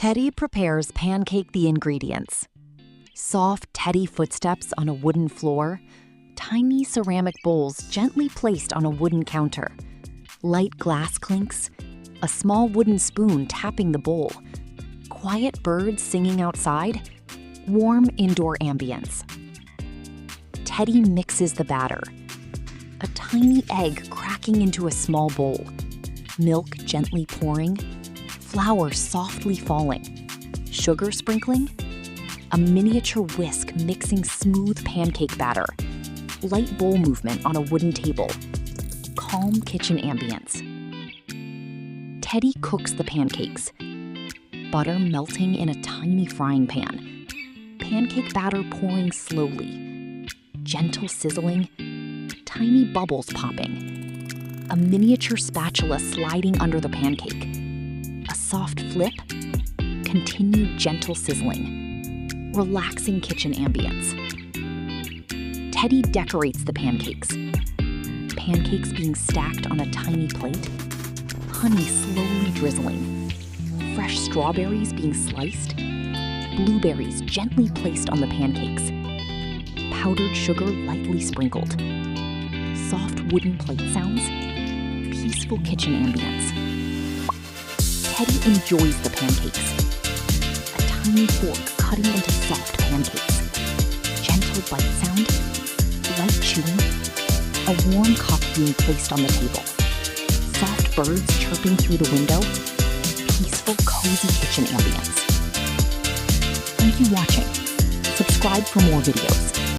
Teddy prepares Pancake the ingredients. Soft Teddy footsteps on a wooden floor, tiny ceramic bowls gently placed on a wooden counter, light glass clinks, a small wooden spoon tapping the bowl, quiet birds singing outside, warm indoor ambience. Teddy mixes the batter. A tiny egg cracking into a small bowl, milk gently pouring, flour softly falling, sugar sprinkling, a miniature whisk mixing smooth pancake batter, light bowl movement on a wooden table, calm kitchen ambience. Teddy cooks the pancakes, butter melting in a tiny frying pan, pancake batter pouring slowly, gentle sizzling, tiny bubbles popping, a miniature spatula sliding under the pancake, a soft flip, continued gentle sizzling, relaxing kitchen ambience. Teddy decorates the pancakes. Pancakes being stacked on a tiny plate, honey slowly drizzling, fresh strawberries being sliced, blueberries gently placed on the pancakes, powdered sugar lightly sprinkled, soft wooden plate sounds, peaceful kitchen ambience. Teddy enjoys the pancakes. A tiny fork cutting into soft pancakes, gentle bite sound, light chewing, a warm cup being placed on the table, soft birds chirping through the window, peaceful, cozy kitchen ambience. Thank you for watching. Subscribe for more videos.